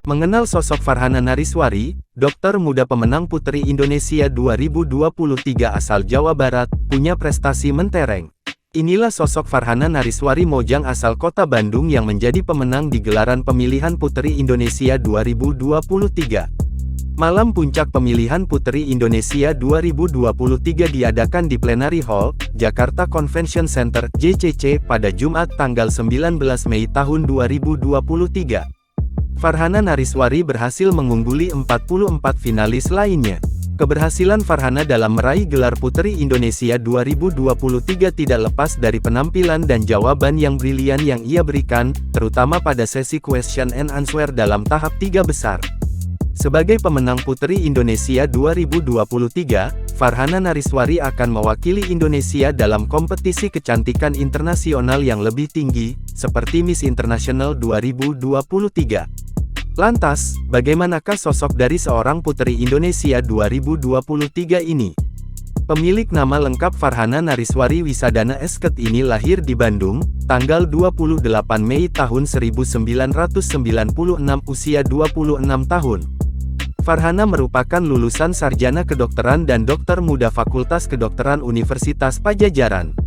Mengenal sosok Farhana Nariswari, dokter muda pemenang Puteri Indonesia 2023 asal Jawa Barat, punya prestasi mentereng. Inilah sosok Farhana Nariswari Mojang asal kota Bandung yang menjadi pemenang di gelaran pemilihan Puteri Indonesia 2023. Malam puncak pemilihan Puteri Indonesia 2023 diadakan di Plenary Hall, Jakarta Convention Center, JCC, pada Jumat tanggal 19 Mei tahun 2023. Farhana Nariswari berhasil mengungguli 44 finalis lainnya. Keberhasilan Farhana dalam meraih gelar Puteri Indonesia 2023 tidak lepas dari penampilan dan jawaban yang brilian yang ia berikan, terutama pada sesi question and answer dalam tahap 3 besar. Sebagai pemenang Puteri Indonesia 2023, Farhana Nariswari akan mewakili Indonesia dalam kompetisi kecantikan internasional yang lebih tinggi, seperti Miss International 2023. Lantas, bagaimanakah sosok dari seorang Puteri Indonesia 2023 ini? Pemilik nama lengkap Farhana Nariswari Wisadana Esket ini lahir di Bandung, tanggal 28 Mei tahun 1996, usia 26 tahun. Farhana merupakan lulusan sarjana kedokteran dan dokter muda Fakultas Kedokteran Universitas Padjadjaran.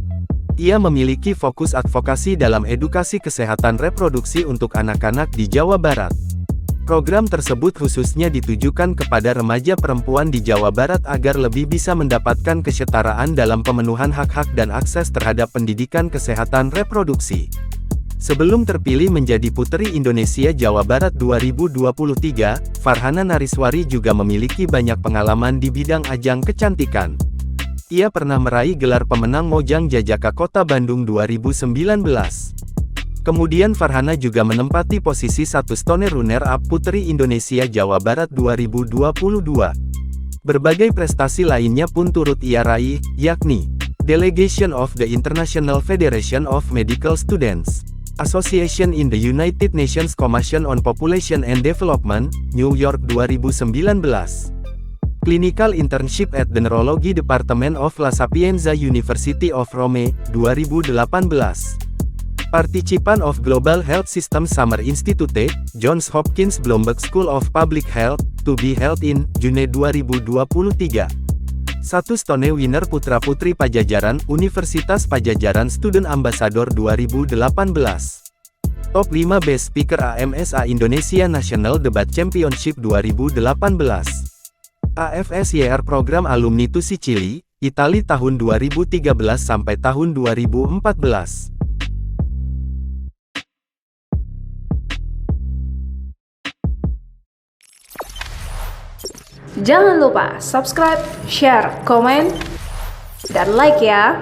Ia memiliki fokus advokasi dalam edukasi kesehatan reproduksi untuk anak-anak di Jawa Barat. Program tersebut khususnya ditujukan kepada remaja perempuan di Jawa Barat agar lebih bisa mendapatkan kesetaraan dalam pemenuhan hak-hak dan akses terhadap pendidikan kesehatan reproduksi. Sebelum terpilih menjadi Puteri Indonesia Jawa Barat 2023, Farhana Nariswari juga memiliki banyak pengalaman di bidang ajang kecantikan. Ia pernah meraih gelar pemenang Mojang Jajaka Kota Bandung 2019. Kemudian Farhana juga menempati posisi 1 stone runner-up Puteri Indonesia Jawa Barat 2022. Berbagai prestasi lainnya pun turut ia raih, yakni Delegation of the International Federation of Medical Students, Association in the United Nations Commission on Population and Development, New York 2019. Clinical Internship at the Neurology Department of La Sapienza University of Rome, 2018. Participan of Global Health System Summer Institute, Johns Hopkins Bloomberg School of Public Health, to be held in June 2023. 1 stone winner Putra-Putri Padjadjaran, Universitas Padjadjaran Student Ambassador 2018. Top 5 Best Speaker AMSA Indonesia National Debat Championship 2018. AFSYR Program Alumni TUSI Chili, Itali tahun 2013 sampai tahun 2014. Jangan lupa subscribe, share, komen, dan like ya!